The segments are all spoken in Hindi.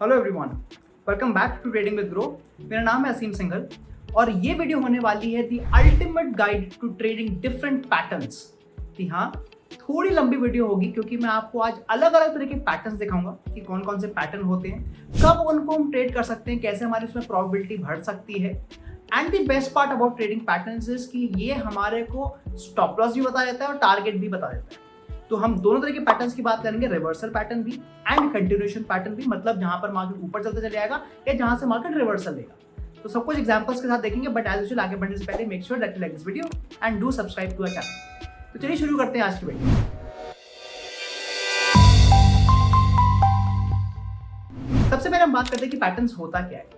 Hello everyone, welcome back to trading with Groww. मेरा नाम है असीम सिंघल और ये वीडियो होने वाली है the ultimate guide to trading different patterns. जी हाँ, थोड़ी लंबी वीडियो होगी क्योंकि मैं आपको आज अलग अलग तरह के पैटर्न्स दिखाऊंगा कि कौन कौन से पैटर्न होते हैं, कब उनको हम ट्रेड कर सकते हैं, कैसे हमारी उसमें प्रोबेबिलिटी बढ़ सकती है। And the best part about trading patterns is कि ये हमारे को स्टॉप लॉस भी बता देता है और टारगेट भी बता देता है। तो हम दोनों तरह के पैटर्न्स की बात करेंगे, रिवर्सल पैटर्न भी एंड कंटिन्यूएशन पैटर्न भी, मतलब जहां पर मार्केट ऊपर चलते चले जाएगा या जहां से मार्केट रिवर्सल लेगा। तो सब कुछ एग्जांपल्स के साथ देखेंगे, बट एज यूजुअल आगे बढ़ने से पहले make sure that you like this video and do subscribe to our channel. तो चलिए शुरू करते हैं आज की वीडियो। सबसे पहले हम बात करते हैं कि पैटर्न्स होता क्या है।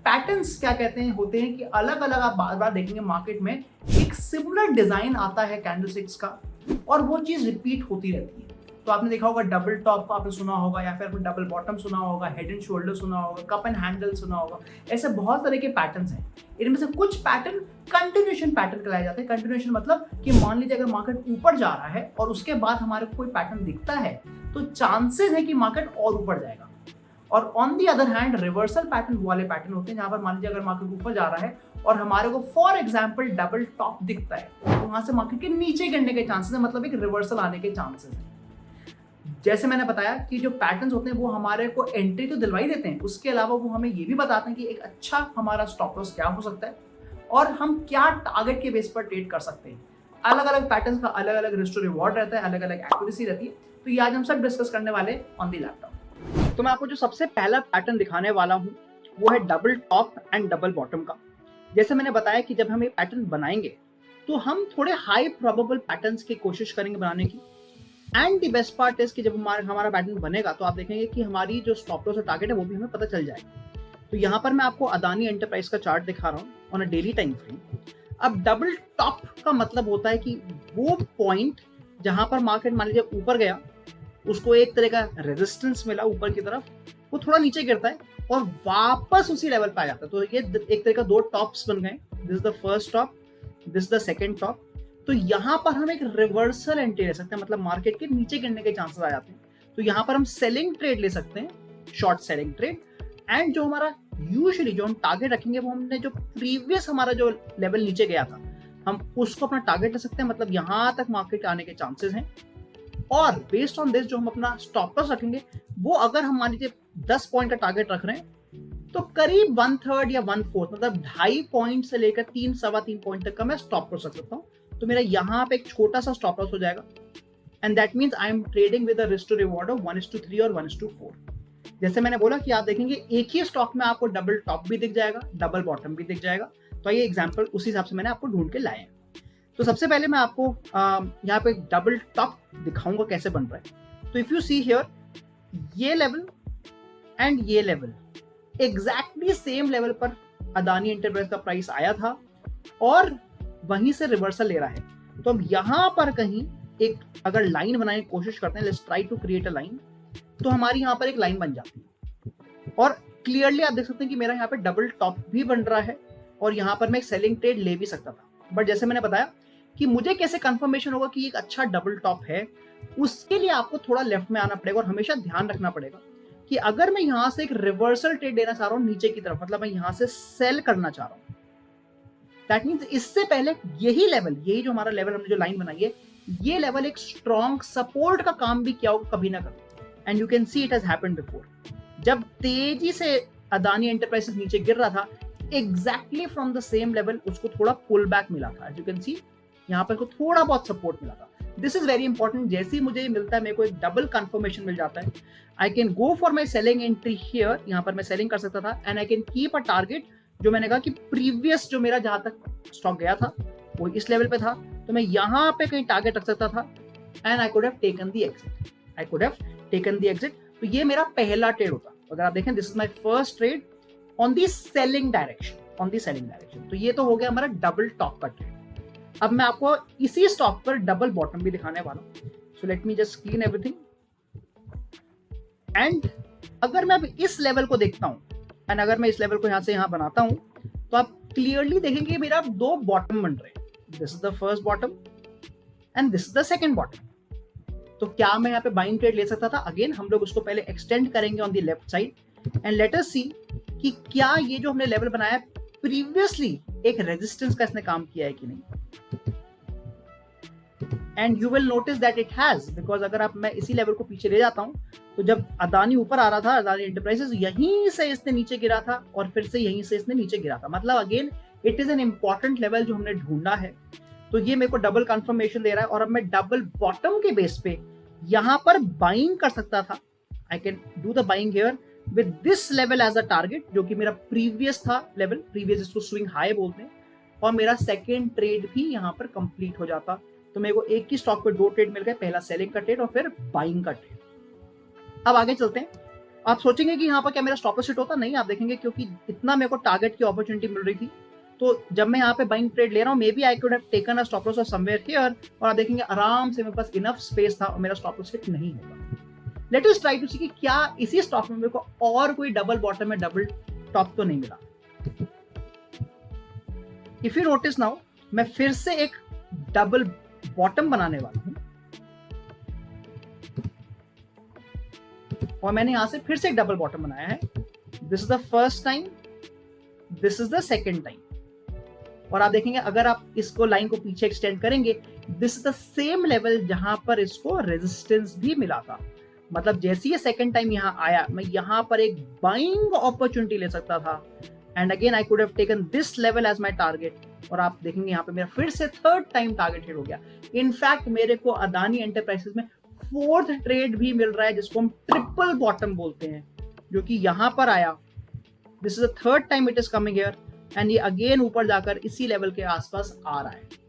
पैटर्न्स क्या कहते हैं, होते हैं कि अलग अलग आप बार बार देखेंगे मार्केट में एक सिमिलर डिजाइन आता है कैंडलस्टिक्स का और वो चीज रिपीट होती रहती है। तो आपने देखा होगा डबल टॉप आपने सुना होगा, या फिर डबल बॉटम सुना होगा, हेड एंड शोल्डर सुना होगा, कप एंड हैंडल सुना होगा। ऐसे बहुत तरह के पैटर्न्स हैं। इनमें से कुछ पैटर्न कंटिन्यूएशन पैटर्न कहलाए जाते हैं। कंटिन्यूएशन मतलब कि मान लीजिए अगर मार्केट ऊपर जा रहा है और उसके बाद हमारे को कोई पैटर्न दिखता है तो चांसेस है कि मार्केट और ऊपर जाएगा। और on the other hand reversal pattern वाले पैटर्न होते हैं जहां पर मान लीजिए अगर मार्केट ऊपर जा रहा है और हमारे को फॉर एग्जांपल डबल टॉप दिखता है तो वहां से मार्केट के नीचे गिरने के चांसेस है, मतलब एक रिवर्सल आने के चांसेस है। जैसे मैंने बताया कि जो पैटर्न्स होते हैं वो हमारे को एंट्री तो दिलवाई देते हैं, उसके अलावा वो हमें ये भी बताते हैं कि एक अच्छा हमारा स्टॉप लॉस क्या हो सकता है और हम क्या टारगेट के बेस पर ट्रेड कर सकते हैं। अलग अलग पैटर्न्स का अलग अलग रिस्क टू रिवॉर्ड रहता है, अलग अलग एक्यूरेसी रहती है। तो ये आज हम सब डिस्कस करने वाले ऑन दी लैपटॉप। तो मैं आपको जो सबसे पहला पैटर्न दिखाने वाला हूं वो है double top and double bottom का। जैसे मैंने बताया कि जब हम ये पैटर्न बनाएंगे तो हम थोड़े हाई प्रोबेबल पैटर्न्स की कोशिश करेंगे बनाने की। And the best part is कि जब हमारा पैटर्न बनेगा तो आप देखेंगे कि हमारी जो स्टॉप लॉस और टारगेट है वो भी हमें पता चल जाएगा। तो यहाँ पर मैं आपको अदानी एंटरप्राइज का चार्ट दिखा रहा हूँ on a daily time frame. अब डबल टॉप का मतलब होता है कि वो पॉइंट जहां पर मार्केट मान लीजिए ऊपर गया, उसको एक तरह का रेजिस्टेंस मिला ऊपर की तरफ, वो थोड़ा नीचे गिरता है और वापस उसी लेवल पे आ जाता है। तो ये एक तरह का दो टॉप्स बन गए, this the first top, this the second top. तो यहाँ पर हम एक रिवर्सल एंट्री ले सकते हैं, मतलब मार्केट के नीचे गिरने के चांसेस आ जाते हैं। तो यहाँ पर हम सेलिंग ट्रेड ले सकते हैं, शॉर्ट सेलिंग ट्रेड। एंड जो हमारा यूजुअली जो हम टारगेट रखेंगे वो हमने जो प्रीवियस हमारा जो लेवल नीचे गया था हम उसको अपना टारगेट ले सकते हैं, मतलब यहाँ तक मार्केट आने के चांसेस हैं। और बेस्ड ऑन दिस जो हम अपना स्टॉप लॉस रखेंगे वो अगर हम मान लीजिए 10 पॉइंट का टारगेट रख रहे हैं तो करीब 1/3 या 1/4 मतलब 2.5 पॉइंट से लेकर 3-3.25 पॉइंट तक का मैं स्टॉप लॉस रख सकता हूँ। तो मेरा यहाँ पे एक छोटा सा स्टॉप लॉस हो जाएगा and that means I am trading with a risk to reward of 1:3 और 1:4। जैसे मैंने बोला कि आप देखेंगे एक ही स्टॉक में आपको डबल टॉप भी दिख जाएगा, डबल बॉटम भी दिख जाएगा। तो ये एग्जाम्पल उसी हिसाब से मैंने आपको ढूंढ के लाए हैं। तो सबसे पहले मैं आपको यहाँ पे डबल टॉप दिखाऊंगा कैसे बन रहा है। तो इफ यू सी हियर, ये लेवल एंड ये लेवल एग्जैक्टली सेम लेवल पर अदानी एंटरप्राइज का प्राइस आया था और वहीं से रिवर्सल ले रहा है। तो अब यहाँ पर कहीं एक अगर लाइन बनाने की कोशिश करते हैं, let's try to create a line, तो हमारी यहाँ पर एक लाइन बन जाती है और क्लियरली आप देख सकते हैं कि मेरा यहाँ पे डबल टॉप भी बन रहा है और यहाँ पर मैं एक सेलिंग ट्रेड ले भी सकता था। बट जैसे मैंने बताया कि मुझे कैसे कंफर्मेशन होगा कि एक अच्छा डबल टॉप है, उसके लिए आपको थोड़ा लेफ्ट में आना पड़ेगा और हमेशा ध्यान रखना पड़ेगा कि अगर मैं यहां से एक रिवर्सल ट्रेड लेना चाह रहा हूं नीचे की तरफ, मतलब मैं यहां से सेल करना चाह रहा हूं, दैट मींस इससे पहले यही लेवल, यही जो हमारा लेवल हमने जो लाइन बनाई है, ये लेवल एक स्ट्रॉन्ग सपोर्ट का काम भी किया होगा कभी ना कभी। And you can see it has happened before. जब तेजी से अदानी एंटरप्राइजेस नीचे गिर रहा था, exactly from the same level उसको थोड़ा पुल बैक मिला था। एज यू कैन सी यहाँ पर को थोड़ा बहुत सपोर्ट मिला था। This is very important. जैसे ही मुझे मिलता है, मेरे को एक डबल कंफर्मेशन मिल जाता है, I can go for my selling entry here. यहाँ पर मैं सेलिंग कर सकता था and I can keep a target, जो मैंने कहा कि प्रीवियस जो मेरा जहां तक स्टॉक गया था वो इस लेवल पे था, तो मैं यहाँ पे कहीं टारगेट रख सकता था and I could have taken the exit. I could have taken the exit. तो ये मेरा पहला ट्रेड होता। अगर आप देखें, this is my first trade on the selling direction, on the selling direction. तो ये तो हो गया हमारा डबल टॉप का ट्रेड। अब मैं आपको इसी स्टॉक पर डबल बॉटम भी दिखाने वाला हूं। So let me just clean everything. And अगर मैं अब इस लेवल को देखता हूं एंड अगर मैं इस लेवल को यहां से यहां बनाता हूं तो आप क्लियरली देखेंगे मेरा दो बॉटम बन रहे हैं। This is the first bottom and this is the second bottom. तो क्या मैं यहाँ पे बाइंग ट्रेड ले सकता था? अगेन हम लोग उसको पहले एक्सटेंड करेंगे on the left side and let us see कि क्या ये जो हमने लेवल बनाया प्रीवियसली एक रेजिस्टेंस का इसने काम किया है कि नहीं। And you will notice that it has, because अगर आप मैं इसी लेवल को पीछे ले जाता हूं तो जब अदानी ऊपर आ रहा था, अदानी एंटरप्राइजेस, यहीं से इसने नीचे गिरा था और फिर से यहीं से इसने नीचे गिरा था। मतलब again it is an important level जो हमने ढूंढा है। तो ये मेरे को डबल कंफर्मेशन दे रहा है और अब मैं डबल बॉटम के बेस पे यहां पर बाइंग कर सकता था। I can do the buying here with this level as a target, जो कि मेरा प्रीवियस था लेवल, प्रीवियस इसको स्विंग हाई बोलते हैं, और मेरा सेकेंड ट्रेड भी यहां पर कंप्लीट हो जाता। तो मेरे को एक ही स्टॉक पे दो ट्रेड मिल गए, पहला सेलिंग का ट्रेड और फिर बाइंग का ट्रेड। अब आगे चलते हैं। आप सोचेंगे कि यहाँ पर क्या मेरा स्टॉप लॉस हिट होता? नहीं, आप देखेंगे क्योंकि इतना मेरे को टारगेट की अपॉर्चुनिटी मिल रही थी, तो जब मैं यहाँ पे बाइंग ट्रेड ले रहा हूँ, maybe I could have taken a stop loss of somewhere here, और आप देखेंगे आराम से मेरे पास इनफ स्पेस था और मेरा स्टॉप लॉस हिट नहीं होगा। लेट अस ट्राई टू सी कि क्या इसी स्टॉक में मेरे को और कोई डबल बॉटम में डबल टॉप तो नहीं मिला। इफ यू नोटिस नाउ, मैं फिर से एक डबल बॉटम बनाने वाला हूं और मैंने यहां से फिर से एक डबल बॉटम बनाया है। This is the first time, this is the second time, और आप देखेंगे अगर आप इसको लाइन को पीछे एक्सटेंड करेंगे, this is the same level जहां पर इसको रेजिस्टेंस भी मिला था। मतलब जैसे ये सेकेंड टाइम यहां आया, मैं यहां पर एक बाइंग अपॉर्चुनिटी ले सकता था, and again I could have taken this level as my target, और आप देखेंगे यहाँ पे मेरा फिर से थर्ड टाइम टारगेट हिट हो गया। इनफैक्ट मेरे को अदानी एंटरप्राइजेस में फोर्थ ट्रेड भी मिल रहा है, जिसको हम ट्रिपल बॉटम बोलते हैं, जो कि यहां पर आया। This is the third time it is coming here, and ये अगेन ऊपर जाकर इसी लेवल के आसपास आ रहा है।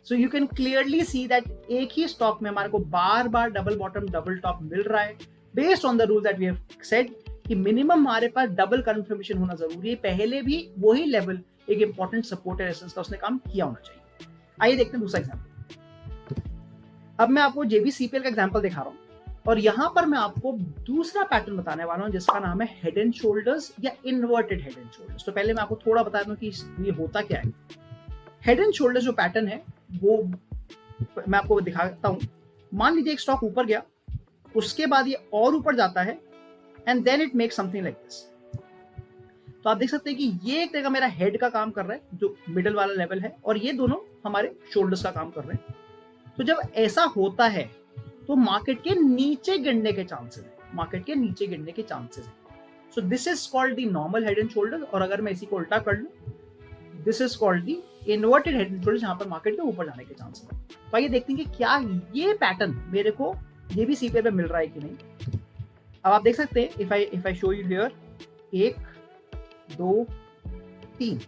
So you can clearly see that एक ही स्टॉक में हमारे को बार बार डबल बॉटम डबल टॉप मिल रहा है, based on the rule that we have said कि मिनिमम हमारे पास डबल कंफर्मेशन होना जरूरी है। पहले भी वही लेवल एक इंपॉर्टेंट सपोर्ट है, रेजिस्टेंस का उसने काम किया होना चाहिए। आइए देखते हैं दूसरा एग्जांपल। अब मैं आपको जेबीसीपीएल का एग्जांपल दिखा रहा हूं, और यहां पर मैं आपको दूसरा पैटर्न बताने वाला हूं जिसका नाम है हेड एंड शोल्डर्स या इन्वर्टेड हेड एंड शोल्डर्स। तो पहले मैं आपको थोड़ा बता दूं कि ये होता क्या है। हेड एंड शोल्डर्स जो पैटर्न है वो मैं आपको दिखाता हूं। मान लीजिए एक स्टॉक ऊपर गया, उसके बाद ये और ऊपर जाता है, and then it makes something like this. तो आप देख सकते हैं कि ये एक तरह का मेरा हेड का काम कर रहा है, जो मिडिल वाला लेवल है, और ये दोनों हमारे शोल्डर्स का काम कर रहे हैं। तो जब ऐसा होता है तो मार्केट के नीचे गिरने के चांसेस है, मार्केट के नीचे गिरने के चांसेस है। So this is called the normal head and shoulder, और अगर मैं इसी को उल्टा कर लूं, this is called the inverted head and shoulder, जहां पर मार्केट के ऊपर जाने के चांसेस है। तो आइए देखते हैं कि क्या ये पैटर्न मेरे को ये भी सीपीएल पे मिल रहा है कि नहीं। अब आप देख सकते हैं, if I show you here, 1 2 3,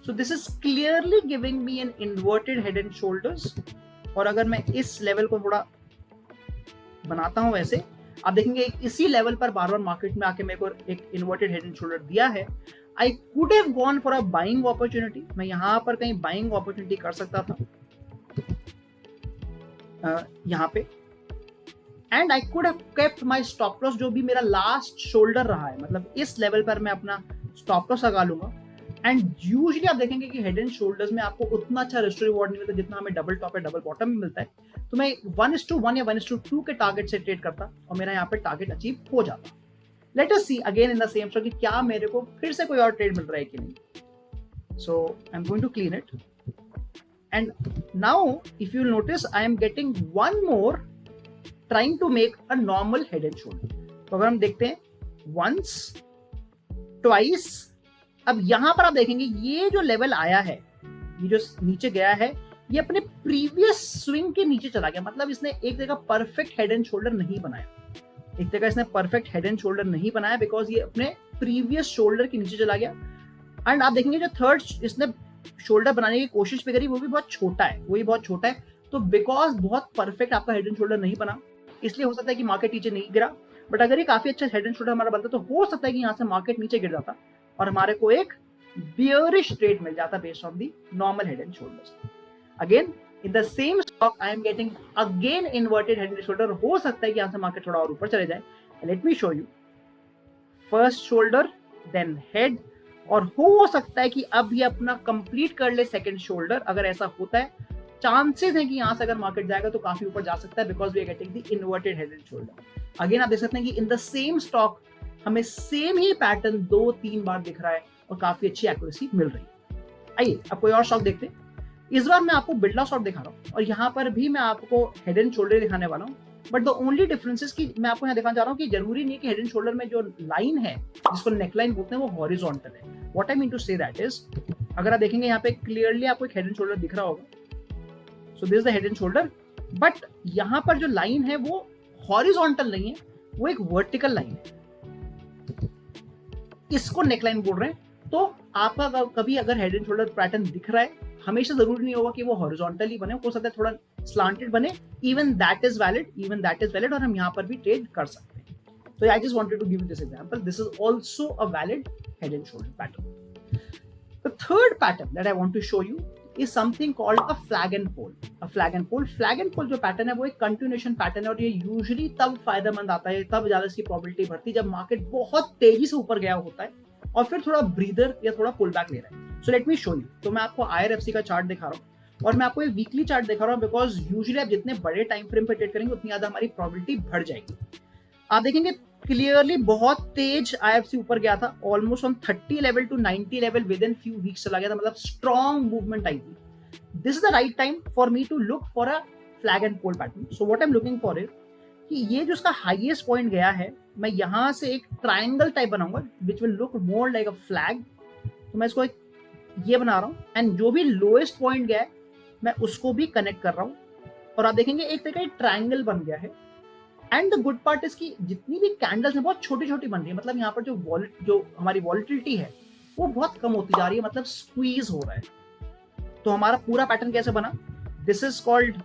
so this is clearly giving me an inverted head and shoulders. और अगर मैं इस लेवल को थोड़ा बनाता हूं वैसे, आप देखेंगे इसी लेवल पर बार बार मार्केट में आके मेरे को एक इन्वर्टेड हेड एंड शोल्डर दिया है। आई could have gone for a buying opportunity, मैं यहां पर कहीं बाइंग अपॉर्चुनिटी कर सकता था यहां पे, and I could have kept my stop loss, जो भी मेरा लास्ट शोल्डर रहा है, मतलब इस लेवल पर मैं अपना स्टॉप लॉस लगा लूंगा। एंड यूजुअली आप देखेंगे कि हेड एंड शोल्डर्स में आपको उतना अच्छा रिस्क रिवॉर्ड नहीं मिलता जितना हमें डबल टॉप या डबल बॉटम में मिलता है। तो मैं 1:1 या 1:2 के टारगेट से ट्रेड करता और मेरा यहाँ पे टारगेट अचीव हो जाता। Let us see again in the same stock कि क्या मेरे को फिर से कोई और ट्रेड मिल रहा है कि नहीं। So I am going to clean it, and now if you notice I am getting one more trying to make a normal head and shoulder. तो अगर हम देखते हैं, वंस, ट्वाइस, अब यहां पर आप देखेंगे ये जो लेवल आया है, ये जो नीचे गया है, ये अपने प्रीवियस स्विंग के नीचे चला गया। मतलब इसने एक जगह परफेक्ट हेड एंड शोल्डर नहीं बनाया, एक जगह इसने परफेक्ट हेड एंड शोल्डर नहीं बनाया, बिकॉज ये अपने प्रीवियस शोल्डर के नीचे चला गया। एंड आप देखेंगे जो थर्ड इसने शोल्डर बनाने की कोशिश भी करी, वो भी बहुत छोटा है, वही बहुत छोटा है। तो बिकॉज बहुत परफेक्ट आपका हेड एंड शोल्डर नहीं बना, इसलिए हो सकता है कि मार्केट नीचे नहीं गिरा। बट अगर ये काफी अच्छा हेड एंड शोल्डर हमारा बनता तो हो सकता है कि यहाँ से मार्केट नीचे गिर जाता और हमारे को एक बियरिश ट्रेड मिल जाता based on the normal head and shoulders. Again in the same stock I am getting again inverted head and shoulder. हो सकता है कि यहाँ से मार्केट थोड़ा और ऊपर चले जाए। Let me show you, first shoulder then head, और हो सकता है कि अब ये अपना कंप्लीट कर ले सेकंड शोल्डर। अगर ऐसा होता है, चांसेस है कि यहां से अगर मार्केट जाएगा तो काफी ऊपर जा सकता है, because we are getting the inverted head and shoulder. Again आप देख सकते हैं कि इन द सेम स्टॉक हमें सेम ही पैटर्न 2-3 बार दिख रहा है और काफी अच्छी एक्यूरेसी मिल रही है। आइए अब कोई और स्टॉक देखते हैं। इस बार मैं आपको बिरला स्टॉक दिखा रहा हूँ और यहाँ पर भी मैं आपको हेड एंड शोल्डर दिखाने वाला हूँ। But the only difference is कि मैं आपको यहाँ दिखाना चाह रहा हूँ कि जरूरी नहीं है कि हेड एंड शोल्डर में जो लाइन है जिसको नेकलाइन बोलते हैं वो हॉरिजॉन्टल है। What I mean to say that is, अगर आप देखेंगे यहाँ पे क्लियरली आपको एक हेड एंड शोल्डर दिख रहा होगा। So this is the head and shoulder, but यहाँ पर जो लाइन है वो हॉरिजॉन्टल नहीं है, वो एक वर्टिकल लाइन है। इसको नेकलाइन बोल रहे हैं। तो आपका कभी अगर हेड एंड शोल्डर पैटर्न दिख रहा है, हमेशा जरूरी नहीं होगा कि वो हॉरिजॉन्टली बने, हो सकता है थोड़ा स्लांटेड बने। इवन दैट इज वैलिड, और हम यहाँ पर भी ट्रेड कर सकते हैं। तो I just wanted to give you this example. This is also a valid head and shoulder pattern. The third pattern that I want to show you is something called a flag and pole. Flag and pole जो पैटर्न है वो एक कंटिन्यूएशन पैटर्न है, और ये यूजुअली तब फायदेमंद आता है, तब ज्यादा इसकी प्रोबेबिलिटी बढ़ती है जब मार्केट बहुत तेजी से ऊपर गया होता है और फिर थोड़ा ब्रीदर या थोड़ा पुल बैक ले रहा है। So let me show you. तो मैं आपको IRFC का चार्ट दिखा रहा हूँ और मैं आपको एक वीकली चार्ट दिखा रहा हूँ, बिकॉज यूजुअली आप जितने बड़े टाइम फ्रेम पे ट्रेड करेंगे उतनी ज्यादा हमारी प्रोबेबिलिटी बढ़ जाएगी। आप देखेंगे क्लियरली बहुत तेज IFC ऊपर गया था, almost from 30 level to 90 level within few weeks चला गया था, मतलब स्ट्रॉन्ग मूवमेंट आई थी। This is the right time for me to look for a flag and pole pattern. So what I am looking for is कि ये जो इसका हाईएस्ट पॉइंट गया है, मैं यहां से एक ट्रायंगल टाइप बनाऊंगा which will look more like a flag. तो मैं इसको एक ये बना रहा हूँ, एंड जो भी लोएस्ट पॉइंट गया है मैं उसको भी कनेक्ट कर रहा हूँ, और आप देखेंगे एक तरह का ट्रायंगल बन गया है। And the good part is कि जितनी भी कैंडल्स हैं बहुत छोटी छोटी बन रही है, मतलब यहाँ पर जो हमारी वॉलिटिलिटी है वो बहुत कम होती जा रही है, मतलब स्क्वीज हो रहा है। तो हमारा पूरा पैटर्न कैसे बना? This is called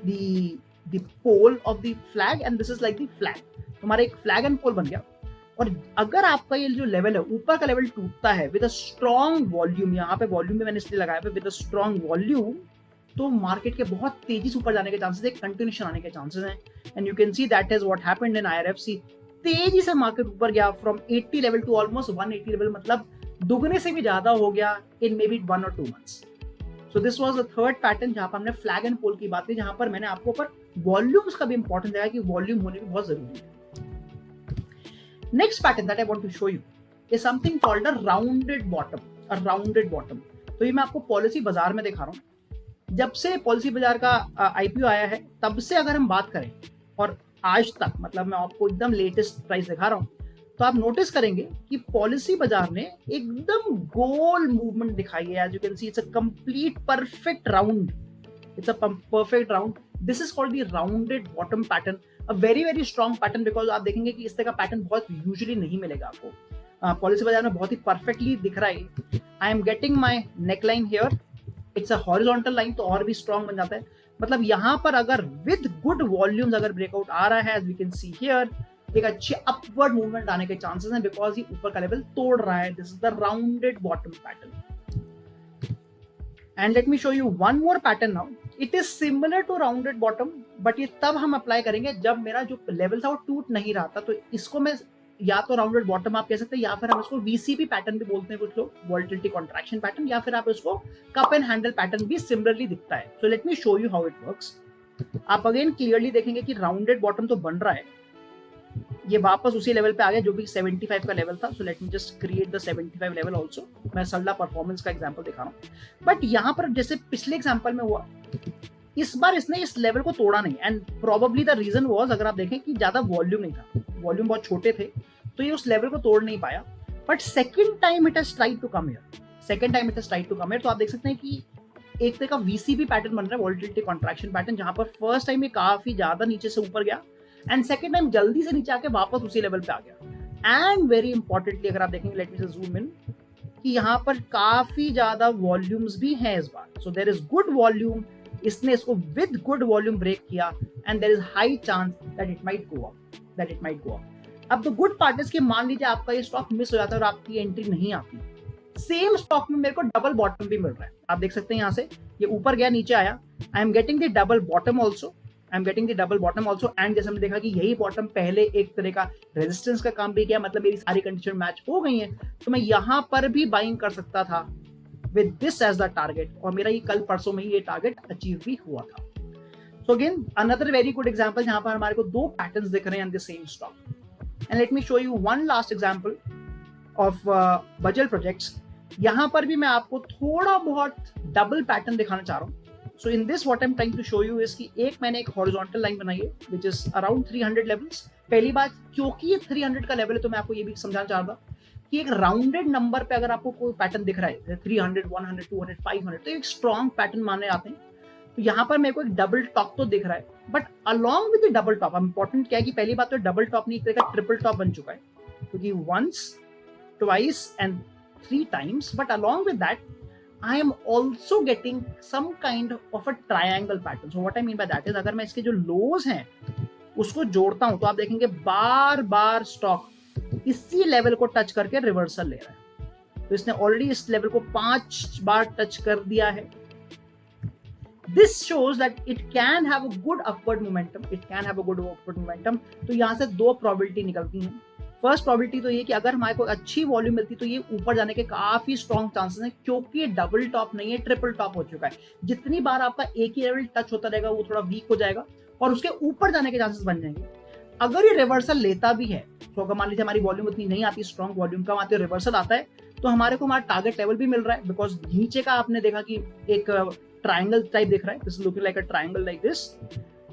the pole of the flag and this is like the flag. हमारा एक फ्लैग एंड पोल बन गया। और अगर आपका ये जो लेवल है ऊपर का लेवल टूटता है विद अ स्ट्रॉन्ग वॉल्यूम, यहाँ पे वॉल्यूम भी मैंने इसलिए लगाया है विद अ स्ट्रॉन्ग वॉल्यूम, तो मार्केट के बहुत तेजी से ऊपर जाने के चांसेस है, कंटिन्यूएशन आने के चांसेस हैं। And you can see that is what happened in IRFC। तेजी से मार्केट ऊपर गया from 80 level to almost 180 level, मतलब दुगने से भी ज्यादा हो गया इन मे बी 1 और 2 months. So this was the third pattern जहां पर हमने फ्लैग एंड पोल की बात की, जहां पर मैंने आपको ऊपर वॉल्यूम्स का भी इंपॉर्टेंस दिया कि वॉल्यूम होने भी बहुत जरूरी है। Next pattern that I want to show you is something called a rounded bottom. तो ये मैं आपको पॉलिसी बाजार में दिखा रहा हूँ। जब से पॉलिसी बाजार का IPO आया है तब से अगर हम बात करें और आज तक, मतलब मैं आपको एकदम लेटेस्ट प्राइस दिखा रहा हूँ, तो आप नोटिस करेंगे कि पॉलिसी बाजार ने एकदम गोल मूवमेंट दिखाई है। As you can see it's a complete perfect round, this is called the rounded bottom pattern, a very very strong pattern, because आप देखेंगे कि इस तरह का पैटर्न बहुत यूजुअली नहीं मिलेगा आपको। पॉलिसी बाजार में बहुत ही परफेक्टली दिख रहा है। आई am getting my neckline here, it's a horizontal line, तो और भी स्ट्रॉन्ग बन जाता है। मतलब यहाँ पर अगर विद गुड वॉल्यूम्स अगर ब्रेकआउट आ रहा है, as we can see here, एक अच्छी अपवर्ड मूवमेंट आने के चांसेस हैं, बिकॉज ये ऊपर का लेवल तोड़ रहा है। This is the rounded bottom pattern. And let me show you one more pattern now. It is similar to rounded bottom, but ये तब हम अप्लाई करेंगे जब मेरा जो लेवल था वो टूट नहीं रहा था। तो इसको मैं या तो राउंडेड बॉटम आप कह सकते हैं, या फिर हम इसको VCP पैटर्न भी बोलते हैं कुछ लोग, वॉलेटिलिटी कॉन्ट्रैक्शन पैटर्न, या फिर आप इसको कप एंड हैंडल पैटर्न भी सिमिलरली दिखता है। So let me show you how it works. आप अगेन क्लियरली देखेंगे कि राउंडेड बॉटम तो बन रहा है, ये वापस उसी लेवल पे आ गया जो भी 75 का लेवल था। So let me just create the 75 level also. मैं सल्ला परफॉर्मेंस का एग्जांपल दिखा रहा हूं, बट यहां पर जैसे पिछले एग्जांपल में हुआ, इस बार इसने इस लेवल को तोड़ा नहीं। And probably the reason was, अगर आप देखें कि ज्यादा वॉल्यूम नहीं था, वॉल्यूम बहुत छोटे थे, तो ये उस लेवल को तोड़ नहीं पाया। But second time it has tried to come here, तो आप देख सकते हैं कि एक तरह का VCP पैटर्न बन रहा है, वॉलेटिलिटी कॉन्ट्रैक्शन पैटर्न, जहां पर फर्स्ट टाइम ये काफी ज्यादा नीचे से ऊपर गया एंड सेकंड टाइम जल्दी से नीचे आके वापस उसी लेवल पे आ गया। एंड वेरी इंपॉर्टेंटली अगर आप देखेंगे, let me just zoom in, कि यहाँ पर काफी ज्यादा वॉल्यूम्स भी हैं इस बार। So there is good volume, इसने इसको विद गुड वॉल्यूम ब्रेक किया, and there is high chance that it might go up. अब द गुड पार्ट इज कि मान लीजिए आपका ये स्टॉक मिस हो जाता है और आपकी एंट्री नहीं आती, सेम स्टॉक में मेरे को डबल बॉटम भी मिल रहा है। आप देख सकते हैं यहाँ से ये ऊपर गया, नीचे आया, आई am getting the double bottom also, and जैसे हमने देखा कि यही बॉटम पहले एक तरह का रेजिस्टेंस का काम भी किया, मतलब मेरी सारी कंडीशन मैच हो गई हैं, तो मैं यहाँ पर भी बाइंग कर सकता था with this as the target, और मेरा ये कल परसों में ही ये टारगेट अचीव भी हुआ था। So again another very good example जहां पर हमारे को दो पैटर्न्स दिख रहे हैं इन the same stock. And let me show you one last example of बजल प्रोजेक्ट्स। यहाँ पर भी मैं आपको थोड़ा बहुत डबल पैटर्न दिखाना चाह रहा हूँ। So in this what I am trying to show you is कि एक मैंने एक हॉरिजॉन्टल लाइन बनाई है विच इज अराउंड 300 लेवल्स। पहली बात, क्योंकि ये 300 का लेवल है तो मैं आपको ये भी समझाना चाह रहा था कि एक राउंडेड नंबर पे अगर आपको कोई पैटर्न दिख रहा है 300, 100, 200, 500 तो एक स्ट्रॉन्ग पैटर्न माने जाते हैं। तो यहाँ पर मेरे को एक डबल टॉप तो दिख रहा है, but along with the double top important क्या है कि पहली बात तो डबल टॉप नहीं, एक तरह का ट्रिपल टॉप बन चुका है, क्योंकि once, twice and 3 times, but along with that I am also getting some kind of a triangle pattern. So what I mean by that is अगर मैं इसके जो लोज हैं उसको जोड़ता हूं तो आप देखेंगे बार बार स्टॉक इसी लेवल को टच करके रिवर्सल ले रहा है। तो इसने ऑलरेडी इस लेवल को 5 बार टच कर दिया है। This shows that it can have a good upward momentum. तो यहां से 2 प्रोबेबिलिटी निकलती हैं। फर्स्ट प्रोबेबिलिटी तो ये कि अगर हमारे को अच्छी वॉल्यूम मिलती तो ये ऊपर जाने के काफी स्ट्रॉन्ग चांसेस हैं, क्योंकि ये डबल टॉप नहीं है, ट्रिपल टॉप हो चुका है। जितनी बार आपका एक ही लेवल टच होता रहेगा वो थोड़ा वीक हो जाएगा और उसके ऊपर जाने के चांसेस बन जाएंगे। अगर ये रिवर्सल लेता भी है तो अगर मान लीजिए हमारी वॉल्यूम उतनी नहीं आती, स्ट्रॉन्ग वॉल्यूम कम आती है, रिवर्सल आता है तो हमारे को हमारा टारगेट लेवल भी मिल रहा है, बिकॉज नीचे का आपने देखा कि एक ट्राइंगल टाइप दिख रहा है, this is looking like a triangle like this.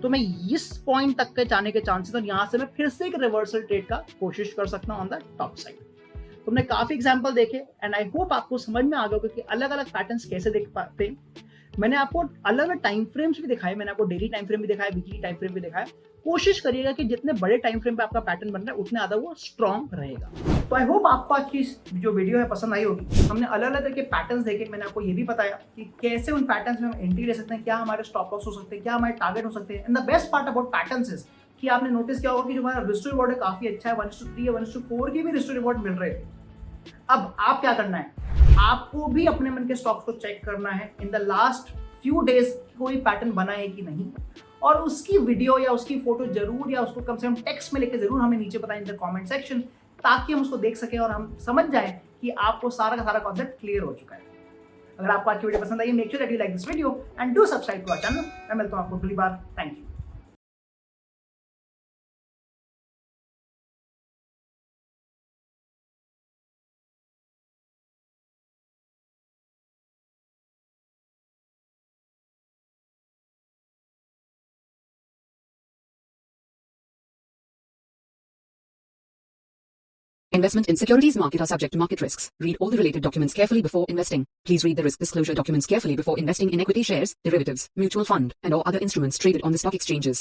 तो मैं इस पॉइंट तक के जाने के चांसेस और यहां से मैं फिर से एक रिवर्सल ट्रेड का कोशिश कर सकता हूं ऑन द टॉप साइड। तुमने काफी एग्जांपल देखे एंड आई होप आपको समझ में आ गया कि अलग अलग पैटर्न्स कैसे देख पाते हैं। मैंने आपको अलग अलग टाइम फ्रेम्स भी दिखाए, मैंने आपको डेली टाइम फ्रेम भी दिखाया, वीकली टाइम फ्रेम भी दिखाया। कोशिश करिएगा कि जितने बड़े टाइम फ्रेम पे आपका पैटर्न बन रहा है उतने ज्यादा वो स्ट्रॉन्ग रहेगा। तो आई होप आपको आज की जो वीडियो है पसंद आई होगी। हमने अलग अलग तरह के पैटर्न्स देखे, मैंने आपको ये भी बताया कि कैसे उन पैटर्न्स में हम एंट्री ले सकते हैं, क्या हमारे स्टॉप लॉस हो सकते हैं, क्या हमारे टारगेट हो सकते हैं। And the best part about patterns is कि आपने नोटिस किया होगा कि जो हमारा रिस्क टू रिवॉर्ड है काफी अच्छा है, 1:3 या 1:4 की भी रिस्क टू रिवॉर्ड मिल रहे थे। अब आप क्या करना है, आपको भी अपने मन के स्टॉक्स को चेक करना है in the last few days कोई पैटर्न बना है कि नहीं, और उसकी वीडियो या उसकी फोटो जरूर या उसको कम से कम टेक्स्ट में लेके जरूर हमें नीचे बताएं इन द कमेंट सेक्शन, ताकि हम उसको देख सकें और हम समझ जाएं कि आपको सारा का सारा कॉन्सेप्ट क्लियर हो चुका है। अगर आपको आज की वीडियो पसंद आई, make sure that you like this video and do subscribe to our channel. मैं मिलता हूं आपको अगली बार। Thank you. Investment in securities market are subject to market risks. Read all the related documents carefully before investing. Please read the risk disclosure documents carefully before investing in equity shares, derivatives, mutual fund, and or other instruments traded on the stock exchanges.